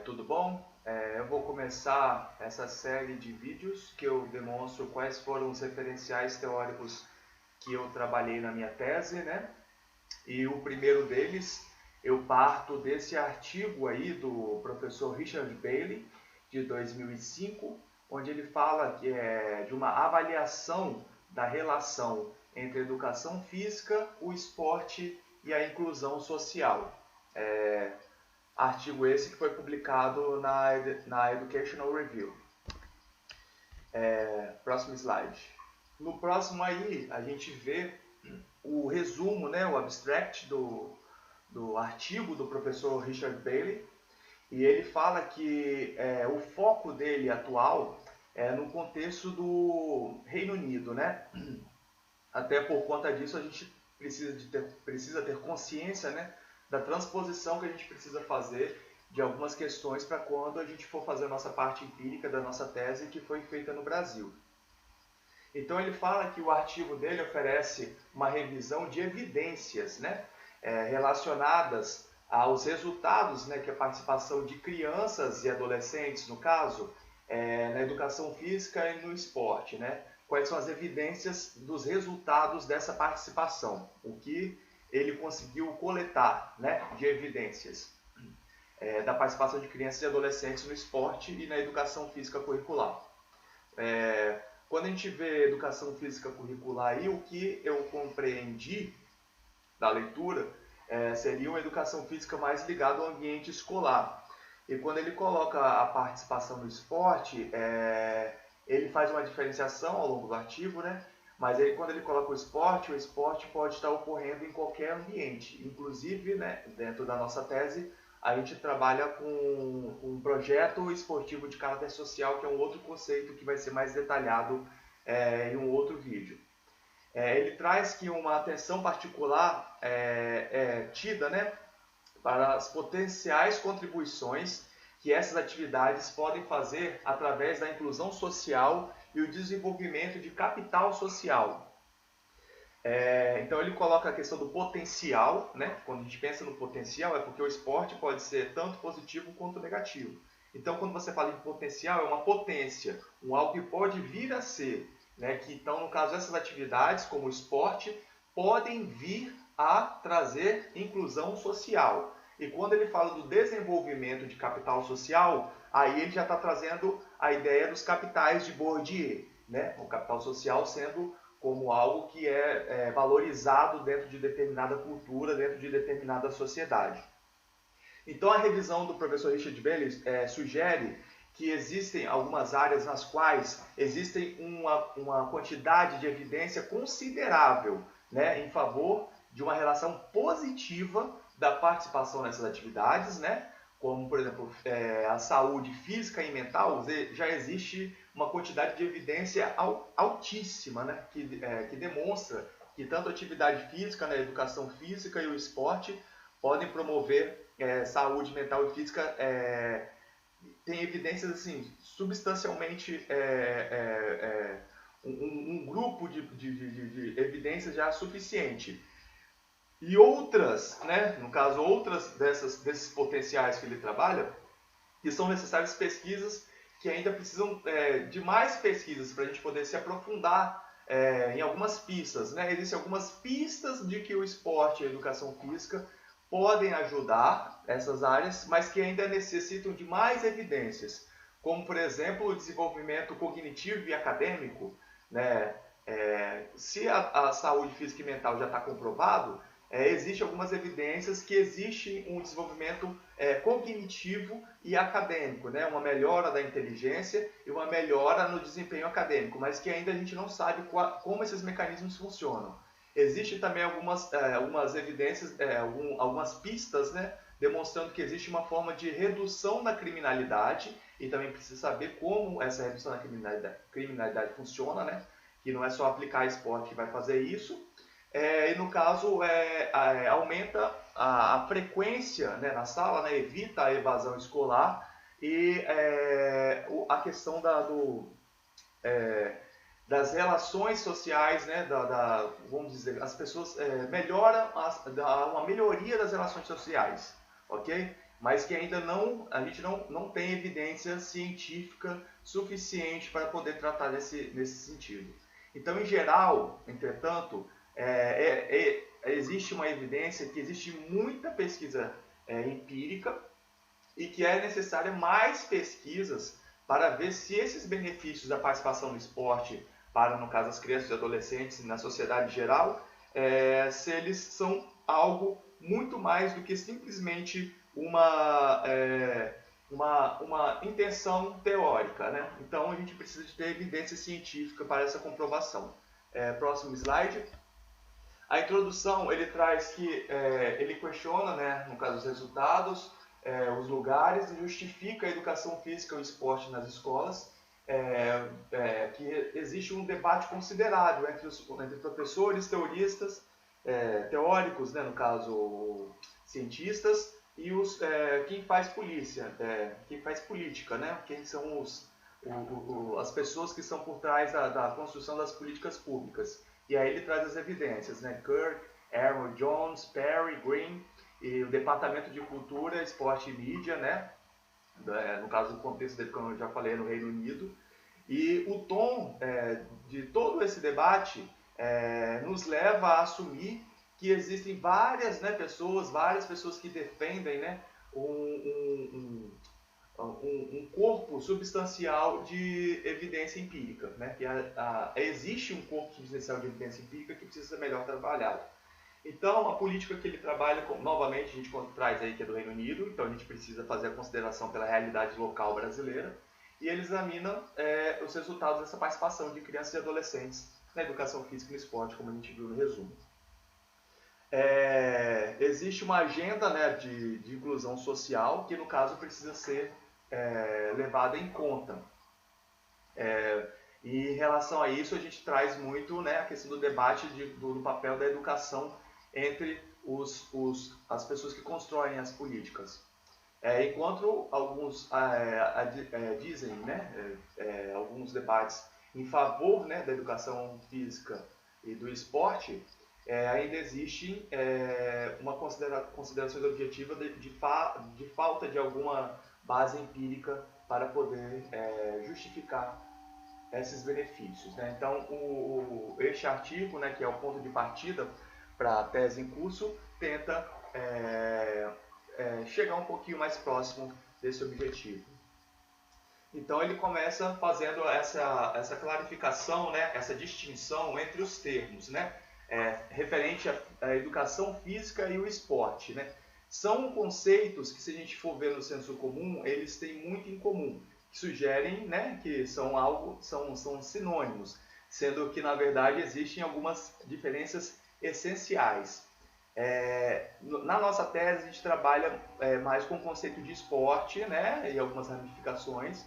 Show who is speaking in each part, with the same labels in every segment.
Speaker 1: Tudo bom? Eu vou começar essa série de vídeos que eu demonstro quais foram os referenciais teóricos que eu trabalhei na minha tese, né? E o primeiro deles, eu parto desse artigo aí do professor Richard Bailey, de 2005, onde ele fala que é de uma avaliação da relação entre a educação física, o esporte e a inclusão social. Artigo esse que foi publicado na Educational Review. Próximo slide. No próximo aí, a gente vê o resumo, né, o abstract do artigo do professor Richard Bailey, e ele fala que o foco dele atual é no contexto do Reino Unido, né? Até por conta disso a gente precisa ter consciência, né, da transposição que a gente precisa fazer de algumas questões para quando a gente for fazer a nossa parte empírica da nossa tese que foi feita no Brasil. Então ele fala que o artigo dele oferece uma revisão de evidências, né, relacionadas aos resultados, né, que a participação de crianças e adolescentes, no caso, na educação física e no esporte, né? Quais são as evidências dos resultados dessa participação, o que ele conseguiu coletar, né, de evidências da participação de crianças e adolescentes no esporte e na educação física curricular. Quando a gente vê educação física curricular aí, o que eu compreendi da leitura seria uma educação física mais ligada ao ambiente escolar. E quando ele coloca a participação no esporte, ele faz uma diferenciação ao longo do artigo, né? Mas aí, quando ele coloca o esporte pode estar ocorrendo em qualquer ambiente. Inclusive, né, dentro da nossa tese, a gente trabalha com um projeto esportivo de caráter social, que é um outro conceito que vai ser mais detalhado em um outro vídeo. Ele traz que uma atenção particular é tida, né, para as potenciais contribuições que essas atividades podem fazer através da inclusão social e o desenvolvimento de capital social. Então ele coloca a questão do potencial, né? Quando a gente pensa no potencial é porque o esporte pode ser tanto positivo quanto negativo. Então quando você fala em potencial é uma potência, algo que pode vir a ser, né? Que então no caso essas atividades como o esporte podem vir a trazer inclusão social. E quando ele fala do desenvolvimento de capital social, aí ele já está trazendo a ideia dos capitais de Bourdieu, né? O capital social sendo como algo que é valorizado dentro de determinada cultura, dentro de determinada sociedade. Então a revisão do professor Richard Bailey sugere que existem algumas áreas nas quais existem uma quantidade de evidência considerável, né, em favor de uma relação positiva da participação nessas atividades, né, como, por exemplo, a saúde física e mental. Já existe uma quantidade de evidência altíssima, né, que demonstra que tanto a atividade física, né, a educação física e o esporte podem promover saúde mental e física. Tem evidências assim, substancialmente, um grupo de evidências já suficiente. E outras, né, no caso, outras desses potenciais que ele trabalha, que são necessárias pesquisas que ainda precisam de mais pesquisas para a gente poder se aprofundar em algumas pistas, né? Existem algumas pistas de que o esporte e a educação física podem ajudar essas áreas, mas que ainda necessitam de mais evidências, como, por exemplo, o desenvolvimento cognitivo e acadêmico, né? Se a saúde física e mental já está comprovado, existem algumas evidências que existe um desenvolvimento cognitivo e acadêmico, né? Uma melhora da inteligência e uma melhora no desempenho acadêmico, mas que ainda a gente não sabe como esses mecanismos funcionam. Existem também algumas evidências, algumas pistas, né, demonstrando que existe uma forma de redução da criminalidade, e também precisa saber como essa redução da criminalidade funciona, né? Que não é só aplicar esporte que vai fazer isso. E no caso, aumenta a frequência, né, na sala, né, evita a evasão escolar e a questão das relações sociais, né, vamos dizer, as pessoas melhoram, uma melhoria das relações sociais, ok? mas que ainda a gente não tem evidência científica suficiente para poder tratar nesse sentido. Então, em geral, entretanto, existe uma evidência que existe muita pesquisa empírica e que é necessária mais pesquisas para ver se esses benefícios da participação no esporte, para, no caso, as crianças e adolescentes e na sociedade geral, se eles são algo muito mais do que simplesmente uma intenção teórica, né? Então a gente precisa de ter evidência científica para essa comprovação. Próximo slide. A introdução ele traz que ele questiona, né, no caso, os resultados, os lugares, e justifica a educação física e o esporte nas escolas, que existe um debate considerável entre professores, teóricos, né, no caso cientistas, e quem faz política, né, quem são as pessoas que estão por trás da construção das políticas públicas. E aí ele traz as evidências, né, Kirk, Aaron Jones, Perry, Green, e o Departamento de Cultura, Esporte e Mídia, né, no caso do contexto dele, como eu já falei, no Reino Unido. E o tom de todo esse debate nos leva a assumir que existem várias pessoas que defendem, né, um corpo substancial de evidência empírica, né, que existe um corpo substancial de evidência empírica que precisa ser melhor trabalhado. Então, a política que ele trabalha, novamente, a gente traz aí que é do Reino Unido, então a gente precisa fazer a consideração pela realidade local brasileira, e ele examina os resultados dessa participação de crianças e adolescentes na educação física e no esporte, como a gente viu no resumo. Existe uma agenda, né, de inclusão social que, no caso, precisa ser levada em conta. E em relação a isso, a gente traz muito, né, a questão do debate do papel da educação entre as pessoas que constroem as políticas. Enquanto alguns dizem, né, alguns debates em favor, né, da educação física e do esporte, ainda existe uma consideração objetiva de falta de alguma base empírica para poder justificar esses benefícios, né? Então, este artigo, né, que é o ponto de partida para a tese em curso, tenta chegar um pouquinho mais próximo desse objetivo. Então, ele começa fazendo essa clarificação, né, essa distinção entre os termos, né, referente à educação física e o esporte, né? São conceitos que, se a gente for ver no senso comum, eles têm muito em comum, que sugerem, né, que são sinônimos, sendo que, na verdade, existem algumas diferenças essenciais. Na nossa tese, a gente trabalha mais com o conceito de esporte, né, e algumas ramificações,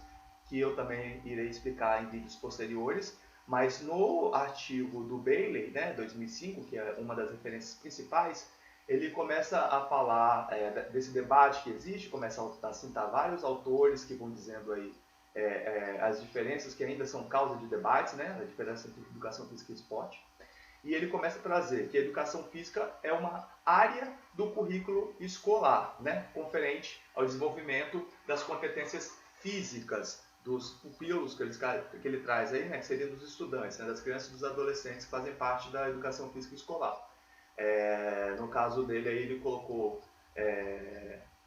Speaker 1: que eu também irei explicar em vídeos posteriores, mas no artigo do Bailey, né, 2005, que é uma das referências principais, ele começa a falar desse debate que existe, começa a citar vários autores que vão dizendo aí as diferenças que ainda são causa de debates, né, a diferença entre educação física e esporte. E ele começa a trazer que a educação física é uma área do currículo escolar, né, conferente ao desenvolvimento das competências físicas dos pupilos que ele traz aí, né, que seriam dos estudantes, né, das crianças e dos adolescentes que fazem parte da educação física escolar. No caso dele aí ele colocou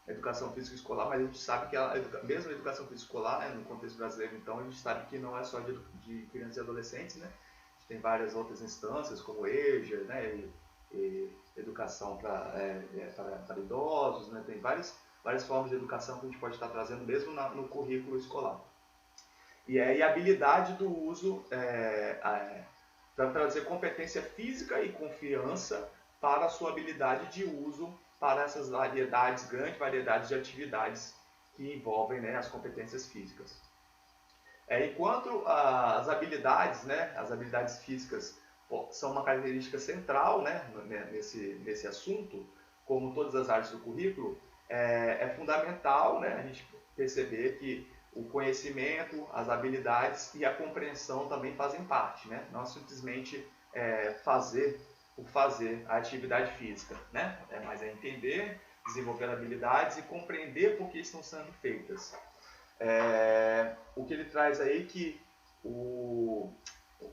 Speaker 1: educação física escolar, mas a gente sabe que mesmo a educação física escolar, né, no contexto brasileiro, então, a gente sabe que não é só de crianças e adolescentes, né? A gente tem várias outras instâncias, como EJA, né, e educação para idosos, né? Tem várias formas de educação que a gente pode estar trazendo mesmo no currículo escolar. E a habilidade do uso para trazer competência física e confiança para a sua habilidade de uso para essas grandes variedades de atividades que envolvem, né, as competências físicas. Enquanto as habilidades, né, as habilidades físicas são uma característica central, né, nesse assunto, como todas as áreas do currículo, é fundamental, né, a gente perceber que o conhecimento, as habilidades e a compreensão também fazem parte, né? Não simplesmente fazer a atividade física, né? Mas é entender, desenvolver habilidades e compreender por que estão sendo feitas. O que ele traz aí que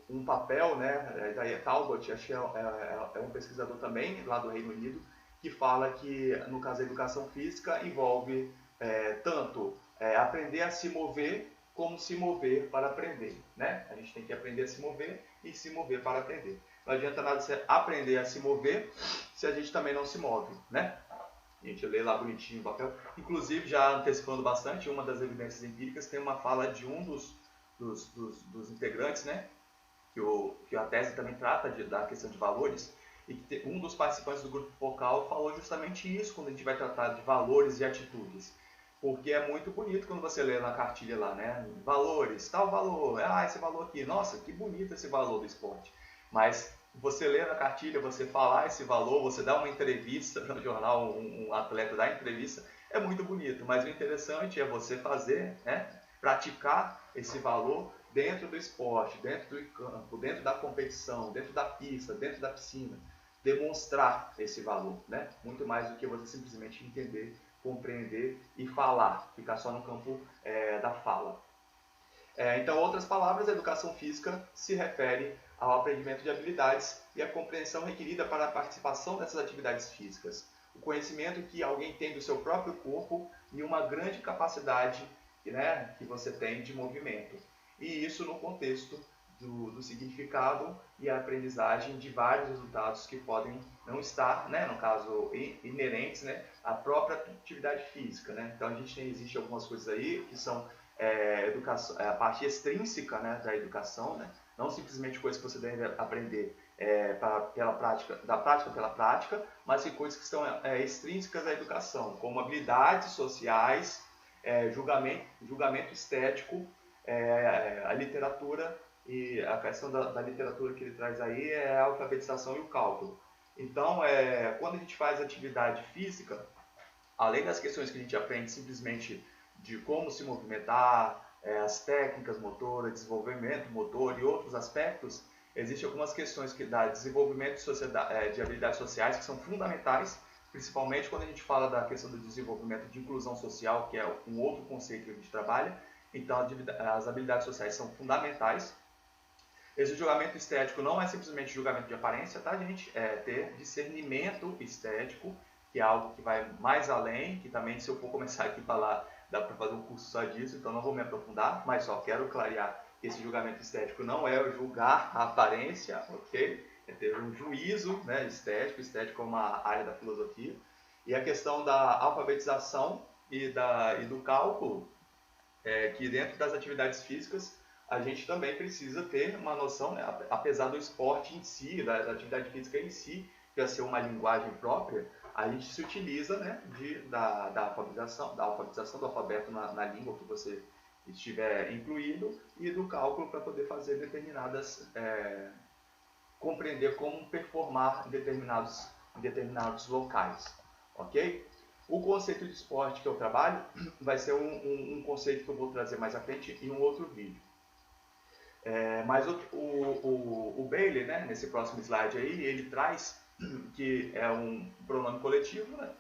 Speaker 1: um papel, né, daí Talbot, acho que é um pesquisador também lá do Reino Unido, que fala que, no caso da educação física, envolve tanto aprender a se mover, como se mover para aprender, né? A gente tem que aprender a se mover e se mover para aprender. Não adianta nada você aprender a se mover se a gente também não se move, né? A gente lê lá bonitinho o papel. Inclusive, já antecipando bastante, uma das evidências empíricas tem uma fala de um dos integrantes, né? Que a tese também trata da questão de valores, e que um dos participantes do grupo focal falou justamente isso quando a gente vai tratar de valores e atitudes. Porque é muito bonito quando você lê na cartilha lá, né? Valores, tal valor, esse valor aqui, nossa, que bonito esse valor do esporte. Mas você lê na cartilha, você falar esse valor, você dá uma entrevista no jornal, um atleta dá entrevista, é muito bonito. Mas o interessante é você fazer, né? Praticar esse valor dentro do esporte, dentro do campo, dentro da competição, dentro da pista, dentro da piscina. Demonstrar esse valor, né? Muito mais do que você simplesmente entender, compreender e falar, ficar só no campo da fala. Então, outras palavras, a educação física se refere ao aprendimento de habilidades e a compreensão requerida para a participação dessas atividades físicas. O conhecimento que alguém tem do seu próprio corpo e uma grande capacidade, né, que você tem de movimento. E isso no contexto do significado e a aprendizagem de vários resultados que podem não estar, né, no caso, inerentes, né, à própria atividade física, né? Então existe algumas coisas aí que são a parte extrínseca, né, da educação, né? Não simplesmente coisas que você deve aprender pela prática, mas sim coisas que são extrínsecas da educação, como habilidades sociais, julgamento estético, a literatura. E a questão da literatura que ele traz aí é a alfabetização e o cálculo. Então, quando a gente faz atividade física, além das questões que a gente aprende simplesmente de como se movimentar, as técnicas motoras, desenvolvimento motor e outros aspectos, existem algumas questões que dá desenvolvimento de habilidades sociais que são fundamentais, principalmente quando a gente fala da questão do desenvolvimento de inclusão social, que é um outro conceito que a gente trabalha. Então, as habilidades sociais são fundamentais. Esse julgamento estético não é simplesmente julgamento de aparência, tá, gente? É ter discernimento estético, que é algo que vai mais além, que também, se eu for começar aqui a falar, dá para fazer um curso só disso, então não vou me aprofundar, mas só quero clarear que esse julgamento estético não é julgar a aparência, ok? É ter um juízo, né, estético. Estético é uma área da filosofia. E a questão da alfabetização e do cálculo, que dentro das atividades físicas, a gente também precisa ter uma noção, né, apesar do esporte em si, da atividade física em si, que é ser uma linguagem própria, a gente se utiliza, né, da alfabetização do alfabeto na língua que você estiver incluído e do cálculo para poder fazer compreender como performar em determinados locais, ok? O conceito de esporte que eu trabalho vai ser um conceito que eu vou trazer mais à frente em um outro vídeo. Mas o Bailey, né, nesse próximo slide aí, ele traz que é um pronome coletivo, né,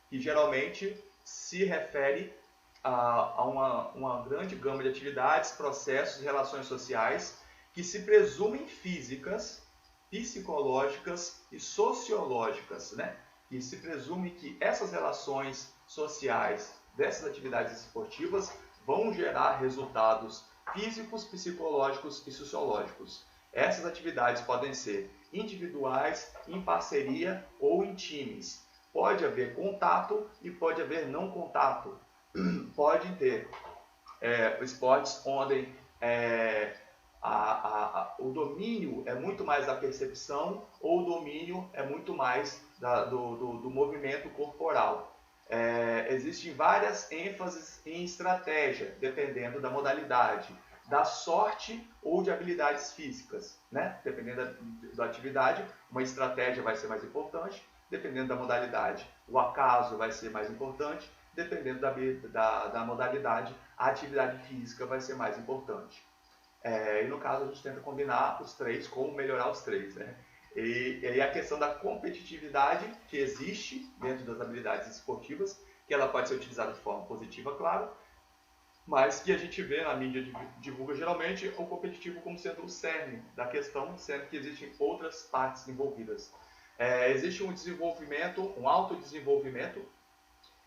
Speaker 1: que geralmente se refere a uma grande gama de atividades, processos e relações sociais que se presumem físicas, psicológicas e sociológicas, né? Que se presume que essas relações sociais dessas atividades esportivas vão gerar resultados físicos, psicológicos e sociológicos. Essas atividades podem ser individuais, em parceria ou em times. Pode haver contato e pode haver não contato. Pode ter esportes onde o domínio é muito mais da percepção ou o domínio é muito mais do movimento corporal. Existem várias ênfases em estratégia, dependendo da modalidade, da sorte ou de habilidades físicas, né? Dependendo da atividade, uma estratégia vai ser mais importante, dependendo da modalidade, o acaso vai ser mais importante, dependendo da modalidade, a atividade física vai ser mais importante. E no caso a gente tenta combinar os três, como melhorar os três, né? E a questão da competitividade que existe dentro das habilidades esportivas, que ela pode ser utilizada de forma positiva, claro, mas que a gente vê na mídia divulga geralmente o competitivo como sendo o cerne da questão, sendo que existem outras partes envolvidas. Existe um desenvolvimento, um autodesenvolvimento,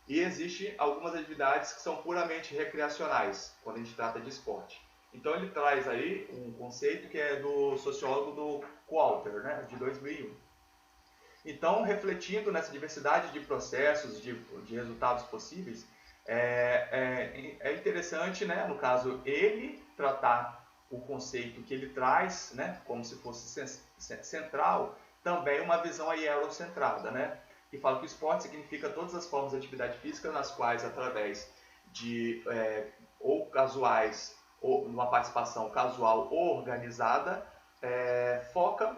Speaker 1: e existem algumas atividades que são puramente recreacionais, quando a gente trata de esporte. Então ele traz aí um conceito que é do sociólogo do Coulter, né, de 2001. Então, refletindo nessa diversidade de processos, de resultados possíveis, é interessante, né, no caso, ele tratar o conceito que ele traz, né, como se fosse central, também uma visão aí eurocentrada, né, que fala que o esporte significa todas as formas de atividade física nas quais, através de ou casuais, ou uma participação casual ou organizada, foca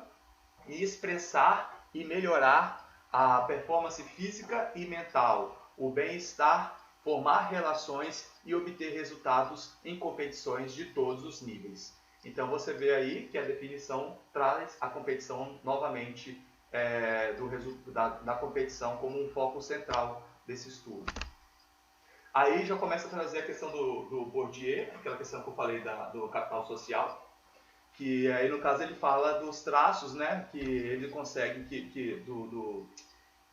Speaker 1: em expressar e melhorar a performance física e mental, o bem-estar, formar relações e obter resultados em competições de todos os níveis. Então você vê aí que a definição traz a competição novamente da competição como um foco central desse estudo. Aí já começa a trazer a questão do Bourdieu, aquela questão que eu falei do capital social, que aí no caso ele fala dos traços, né, que ele consegue,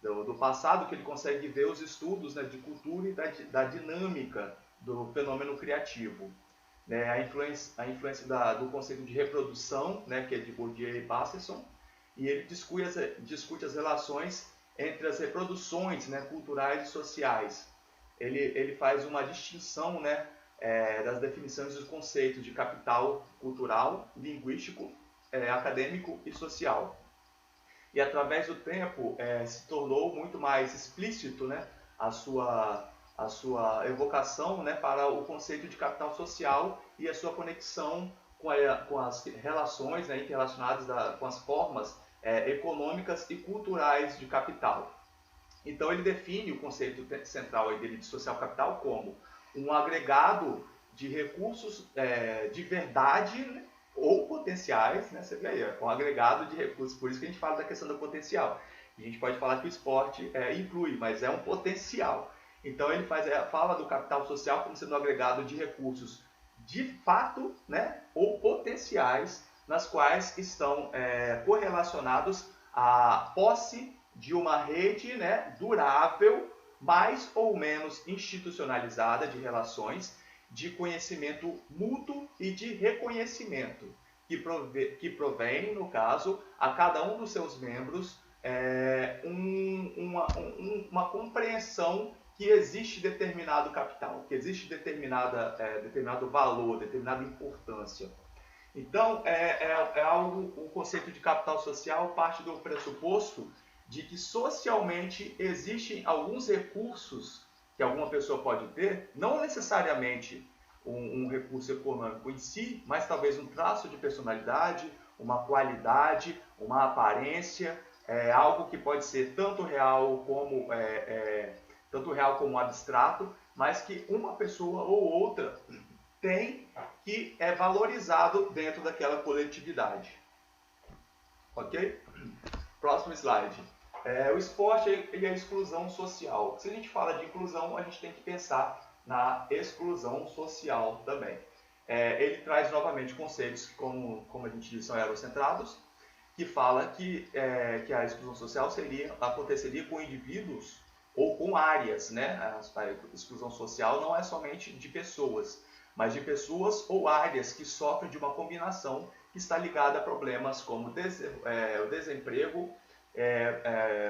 Speaker 1: do passado, que ele consegue ver os estudos, né, de cultura e da dinâmica do fenômeno criativo. Né, a influência do conceito de reprodução, né, que é de Bourdieu e Basserson, e ele discute as relações entre as reproduções, né, culturais e sociais. Ele faz uma distinção, né, das definições dos conceitos de capital cultural, linguístico, acadêmico e social. E através do tempo se tornou muito mais explícito, né, a sua evocação, né, para o conceito de capital social e a sua conexão com as relações, né, interrelacionadas com as formas econômicas e culturais de capital. Então ele define o conceito central aí dele de social capital como um agregado de recursos de verdade, né, ou potenciais, né, você vê aí, um agregado de recursos, por isso que a gente fala da questão do potencial. A gente pode falar que o esporte inclui, mas é um potencial. Então ele fala do capital social como sendo um agregado de recursos de fato, né, ou potenciais, nas quais estão correlacionados à posse de uma rede, né, durável, mais ou menos institucionalizada de relações, de conhecimento mútuo e de reconhecimento, que provém, no caso, a cada um dos seus membros uma compreensão que existe determinado capital, que existe determinado valor, determinada importância. Então, o conceito de capital social parte do pressuposto de que socialmente existem alguns recursos que alguma pessoa pode ter, não necessariamente um recurso econômico em si, mas talvez um traço de personalidade, uma qualidade, uma aparência, algo que pode ser tanto real como abstrato, mas que uma pessoa ou outra tem, que é valorizado dentro daquela coletividade. Ok? Próximo slide. O esporte e a exclusão social. Se a gente fala de inclusão, a gente tem que pensar na exclusão social também. Ele traz novamente conceitos que, como a gente diz, são eurocentrados, que fala que a exclusão social aconteceria com indivíduos ou com áreas, né? A exclusão social não é somente de pessoas, mas de pessoas ou áreas que sofrem de uma combinação que está ligada a problemas como o desemprego,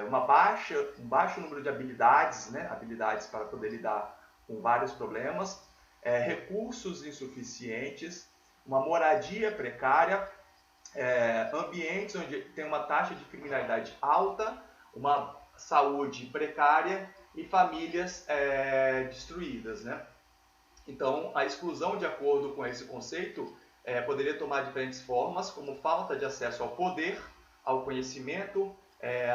Speaker 1: um baixo número de habilidades, né? Habilidades para poder lidar com vários problemas, recursos insuficientes, uma moradia precária, ambientes onde tem uma taxa de criminalidade alta, uma saúde precária e famílias destruídas, né? Então, a exclusão, de acordo com esse conceito, poderia tomar diferentes formas, como falta de acesso ao poder, ao conhecimento,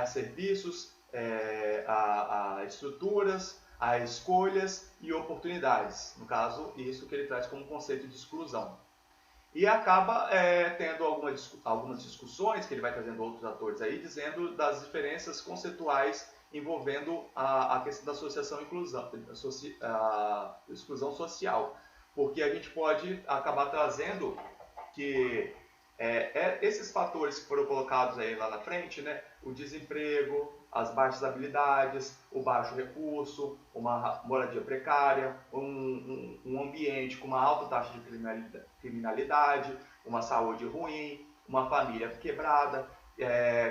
Speaker 1: a serviços, a estruturas, a escolhas e oportunidades. No caso, isso que ele traz como conceito de exclusão. e acaba tendo algumas discussões, que ele vai trazendo outros atores aí, dizendo das diferenças conceituais envolvendo a questão da associação e inclusão, a exclusão social. Porque a gente pode acabar trazendo que esses fatores que foram colocados aí lá na frente, né, o desemprego, as baixas habilidades, o baixo recurso, uma moradia precária, um ambiente com uma alta taxa de criminalidade, uma saúde ruim, uma família quebrada,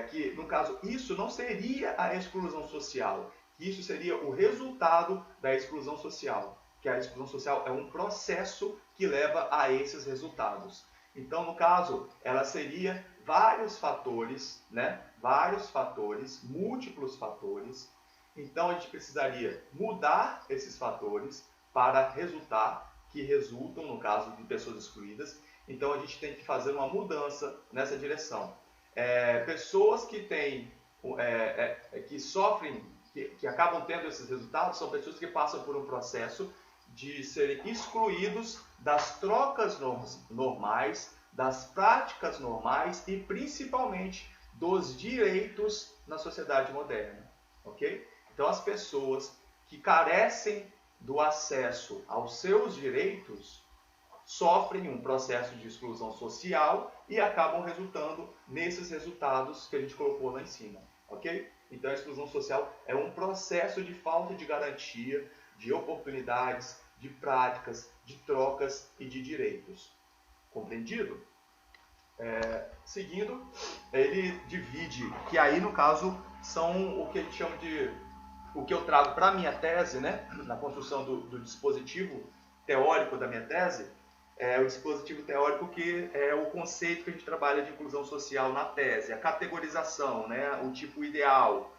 Speaker 1: que no caso isso não seria a exclusão social, isso seria o resultado da exclusão social, que a exclusão social é um processo que leva a esses resultados. Então, no caso, ela seria vários fatores, né? Vários fatores, múltiplos fatores. Então, a gente precisaria mudar esses fatores para que resultam, no caso de pessoas excluídas. Então, a gente tem que fazer uma mudança nessa direção. Pessoas que têm, que sofrem, que acabam tendo esses resultados, são pessoas que passam por um processo de serem excluídos das trocas normais, das práticas normais e principalmente dos direitos na sociedade moderna, ok? Então as pessoas que carecem do acesso aos seus direitos sofrem um processo de exclusão social e acabam resultando nesses resultados que a gente colocou lá em cima, ok? Então a exclusão social é um processo de falta de garantia, de oportunidades, de práticas, de trocas e de direitos. Compreendido? Seguindo, ele divide, que aí no caso são o que a gente chama de, o que eu trago para a minha tese, né, na construção do dispositivo teórico da minha tese, o dispositivo teórico que é o conceito que a gente trabalha de inclusão social na tese, a categorização, né, o tipo ideal,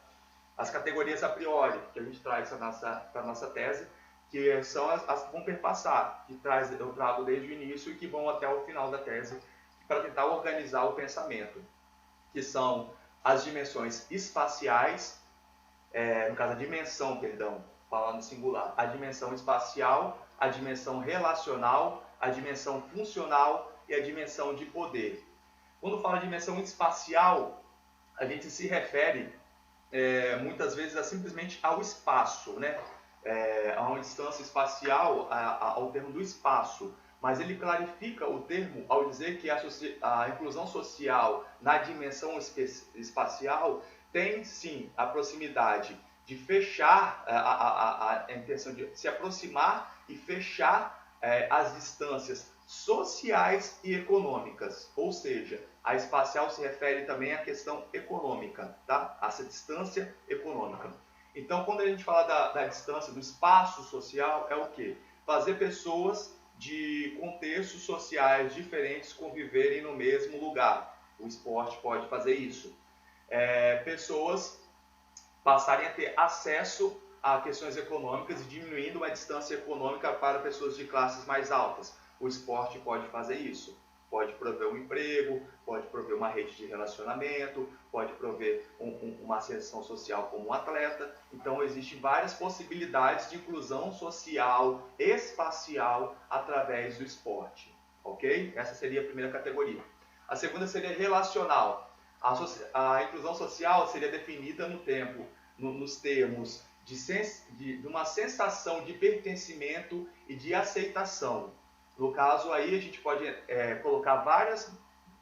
Speaker 1: as categorias a priori, que a gente traz para a nossa tese, que são as que vão perpassar, que eu trago desde o início e que vão até o final da tese, para tentar organizar o pensamento, que são as dimensões espaciais, no caso a dimensão, perdão, falando singular, a dimensão espacial, a dimensão relacional, a dimensão funcional e a dimensão de poder. Quando fala de dimensão espacial, a gente se refere muitas vezes simplesmente ao espaço, né? A uma distância espacial, ao termo do espaço, mas ele clarifica o termo ao dizer que a inclusão social na dimensão espacial tem sim a proximidade de fechar, a intenção de se aproximar e fechar as distâncias sociais e econômicas, ou seja, a espacial se refere também à questão econômica, tá? Essa distância econômica. Então, quando a gente fala da distância, do espaço social, é o quê? Fazer pessoas de contextos sociais diferentes conviverem no mesmo lugar. O esporte pode fazer isso. Pessoas passarem a ter acesso a questões econômicas e diminuindo a distância econômica para pessoas de classes mais altas. O esporte pode fazer isso. Pode prover um emprego, pode prover uma rede de relacionamento, pode prover uma ascensão social como um atleta. Então, existem várias possibilidades de inclusão social, espacial, através do esporte. Ok? Essa seria a primeira categoria. A segunda seria relacional. A inclusão social seria definida no tempo, nos termos de uma sensação de pertencimento e de aceitação. No caso aí a gente pode colocar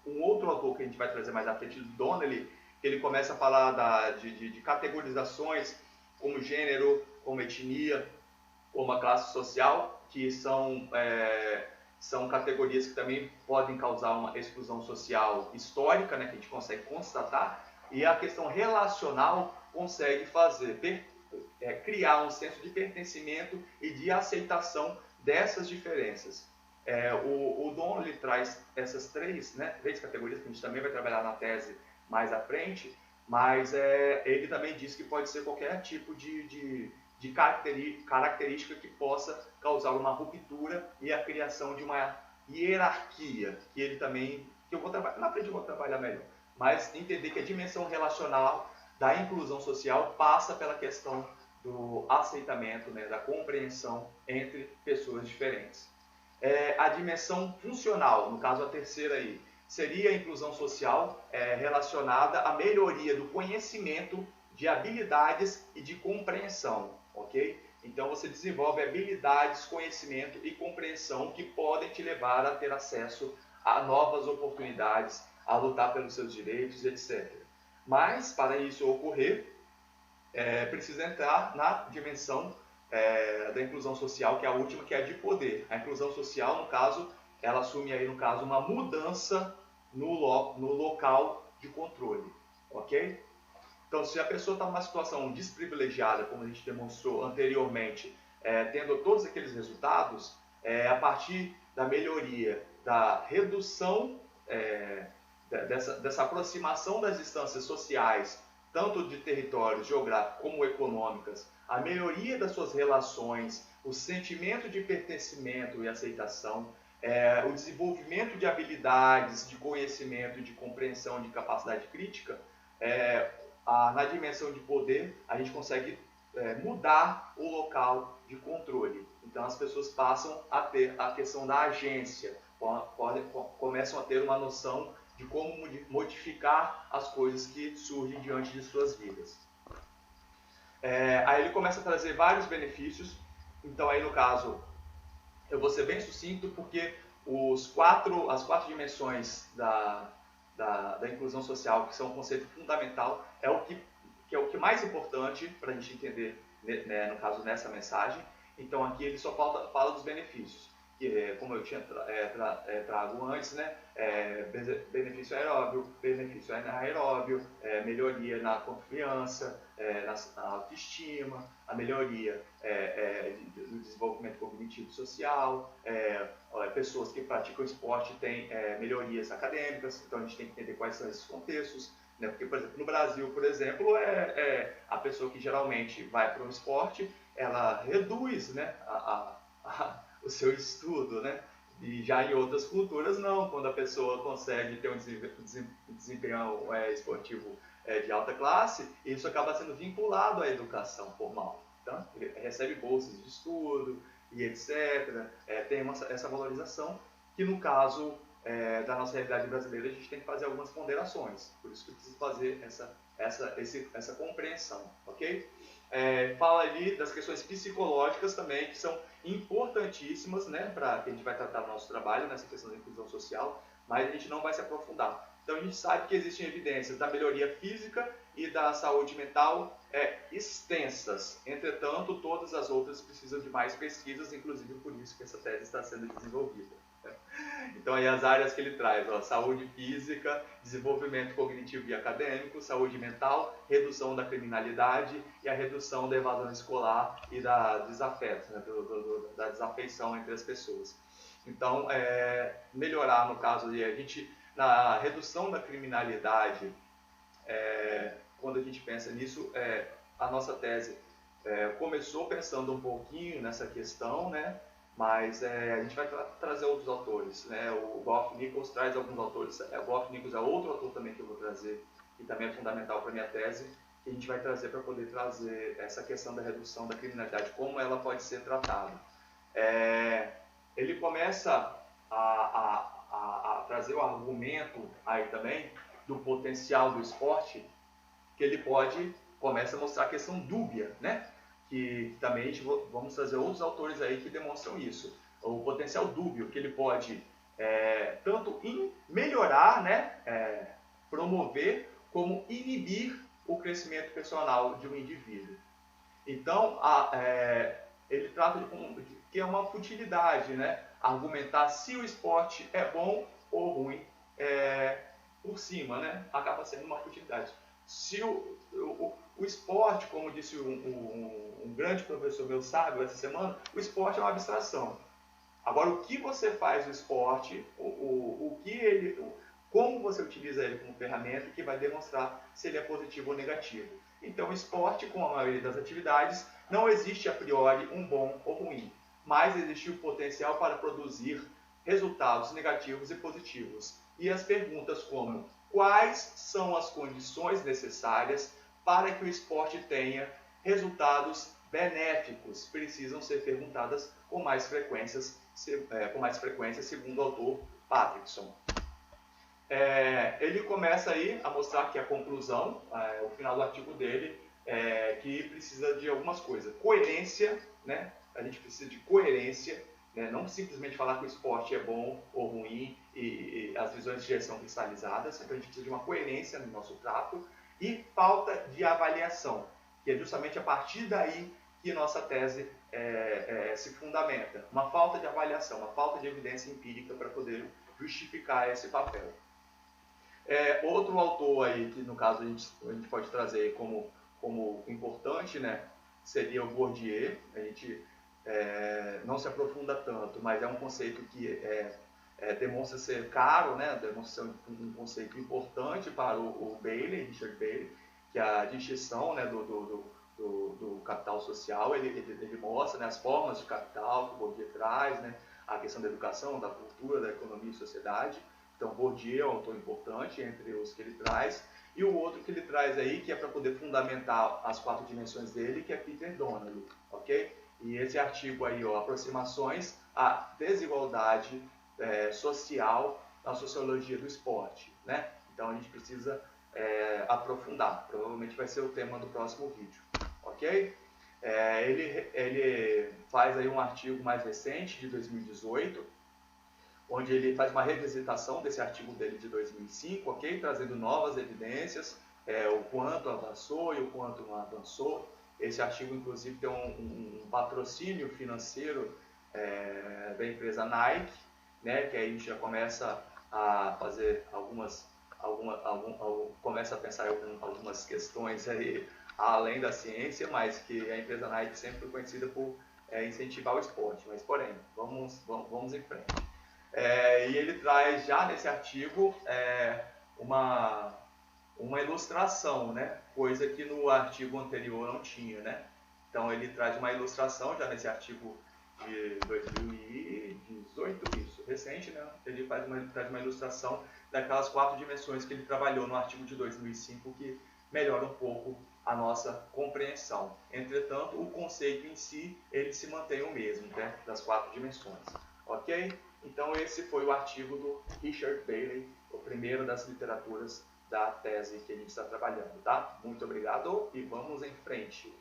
Speaker 1: um outro autor que a gente vai trazer mais à frente, do Donnelly, que ele começa a falar de categorizações como gênero, como etnia, como a classe social, que são categorias que também podem causar uma exclusão social histórica, né, que a gente consegue constatar, e a questão relacional consegue criar um senso de pertencimento e de aceitação dessas diferenças. O Donnelly traz essas três categorias que a gente também vai trabalhar na tese mais à frente, mas ele também diz que pode ser qualquer tipo de característica que possa causar uma ruptura e a criação de uma hierarquia, que ele também, que eu vou trabalhar, na frente eu vou trabalhar melhor, mas entender que a dimensão relacional da inclusão social passa pela questão do aceitamento, né, da compreensão entre pessoas diferentes. A dimensão funcional, no caso a terceira aí, seria a inclusão social relacionada à melhoria do conhecimento, de habilidades e de compreensão, ok? Então você desenvolve habilidades, conhecimento e compreensão que podem te levar a ter acesso a novas oportunidades, a lutar pelos seus direitos, etc. Mas, para isso ocorrer, precisa entrar na dimensão da inclusão social, que é a última, que é a de poder. A inclusão social, no caso, ela assume aí, no caso, uma mudança no local de controle, ok? Então, se a pessoa está numa situação desprivilegiada, como a gente demonstrou anteriormente, tendo todos aqueles resultados, a partir da melhoria, da redução dessa aproximação das distâncias sociais, tanto de território geográfico como econômicas, a melhoria das suas relações, o sentimento de pertencimento e aceitação, o desenvolvimento de habilidades, de conhecimento, de compreensão, de capacidade crítica, na dimensão de poder, a gente consegue mudar o local de controle. Então as pessoas passam a ter a questão da agência, começam a ter uma noção de como modificar as coisas que surgem diante de suas vidas. Aí ele começa a trazer vários benefícios. Então aí no caso, eu vou ser bem sucinto, porque as quatro dimensões da inclusão social, que são um conceito fundamental, é o que mais importante para a gente entender, né, no caso, nessa mensagem. Então aqui ele só fala dos benefícios, que como eu tinha trago antes, né, benefício aeróbio, benefício anaeróbio, melhoria na confiança, na autoestima, a melhoria do desenvolvimento cognitivo social, pessoas que praticam esporte têm melhorias acadêmicas, então a gente tem que entender quais são esses contextos, né? Porque, por exemplo, no Brasil, por exemplo, a pessoa que geralmente vai para o esporte, ela reduz, né, o seu estudo, né? E já em outras culturas não, quando a pessoa consegue ter um desempenho esportivo de alta classe, isso acaba sendo vinculado à educação formal. Então, ele recebe bolsas de estudo e etc. Tem essa valorização que, no caso da nossa realidade brasileira, a gente tem que fazer algumas ponderações. Por isso que eu preciso fazer essa compreensão, ok? Fala ali das questões psicológicas também, que são importantíssimas, né, para que a gente vai tratar no nosso trabalho, nessa questão da inclusão social, mas a gente não vai se aprofundar. Então a gente sabe que existem evidências da melhoria física e da saúde mental extensas. Entretanto, todas as outras precisam de mais pesquisas, inclusive por isso que essa tese está sendo desenvolvida. Então aí as áreas que ele traz, saúde física, desenvolvimento cognitivo e acadêmico, saúde mental, redução da criminalidade e a redução da evasão escolar e da desafeto, né, da desafeição entre as pessoas. Então, melhorar, no caso, na redução da criminalidade, quando a gente pensa nisso, a nossa tese começou pensando um pouquinho nessa questão, né? Mas a gente vai trazer outros autores, né? O Goff Nichols traz alguns autores. O Goff Nichols é outro autor também que eu vou trazer, que também é fundamental para a minha tese, que a gente vai trazer para poder trazer essa questão da redução da criminalidade, como ela pode ser tratada. Ele começa a trazer o argumento aí também do potencial do esporte, que ele começa a mostrar a questão dúbia, né? Que também vamos trazer outros autores aí que demonstram isso. O potencial dúbio, que ele pode tanto melhorar, né, promover, como inibir o crescimento personal de um indivíduo. Então, ele trata de que é uma futilidade, né, argumentar se o esporte é bom ou ruim por cima, né, acaba sendo uma futilidade. Se o esporte, como disse um grande professor meu sábio essa semana, o esporte é uma abstração. Agora, o que você faz no esporte, como você utiliza ele como ferramenta, que vai demonstrar se ele é positivo ou negativo. Então, o esporte, como a maioria das atividades, não existe a priori um bom ou ruim, mas existe o potencial para produzir resultados negativos e positivos. E as perguntas como: quais são as condições necessárias para que o esporte tenha resultados benéficos precisam ser perguntadas com mais frequência, segundo o autor Patrickson. Ele começa aí a mostrar que a conclusão, o final do artigo dele, que precisa de algumas coisas. Coerência, né? A gente precisa de coerência, né? Não simplesmente falar que o esporte é bom ou ruim e as visões de gestão cristalizadas. Então a gente precisa de uma coerência no nosso trato e falta de avaliação, que é justamente a partir daí que nossa tese se fundamenta. Uma falta de avaliação, uma falta de evidência empírica para poder justificar esse papel. Outro autor aí, que no caso a gente pode trazer como importante, né, seria o Bourdieu. A gente não se aprofunda tanto, mas é um conceito que demonstra ser caro, né, demonstra ser um conceito importante para o Bailey, Richard Bailey, que é a distinção, né, do capital social. Ele mostra, né, as formas de capital que o Bourdieu traz, né, a questão da educação, da cultura, da economia e sociedade. Então, Bourdieu é um autor importante entre os que ele traz. E o outro que ele traz aí, que é para poder fundamentar as 4 dimensões dele, que é Peter Donnelly, ok? E esse artigo aí, ó, Aproximações à Desigualdade Social na Sociologia do Esporte, né? Então, a gente precisa aprofundar. Provavelmente vai ser o tema do próximo vídeo, ok? Ele faz aí um artigo mais recente, de 2018, onde ele faz uma revisitação desse artigo dele de 2005, ok? Trazendo novas evidências, o quanto avançou e o quanto não avançou. Esse artigo, inclusive, tem um patrocínio financeiro da empresa Nike, né? Que aí a gente já começa a fazer começa a pensar em algumas questões aí além da ciência, mas que a empresa Nike sempre foi conhecida por incentivar o esporte. Mas, porém, vamos em frente. E ele traz já nesse artigo uma ilustração, né? Coisa que no artigo anterior não tinha, né? Então ele traz uma ilustração já nesse artigo de 2018, isso, recente, né? Ele traz uma ilustração daquelas 4 dimensões que ele trabalhou no artigo de 2005, que melhora um pouco a nossa compreensão. Entretanto, o conceito em si, ele se mantém o mesmo, né? Das 4 dimensões, ok? Então esse foi o artigo do Richard Bailey, o primeiro das literaturas da tese que a gente está trabalhando, tá? Muito obrigado e vamos em frente.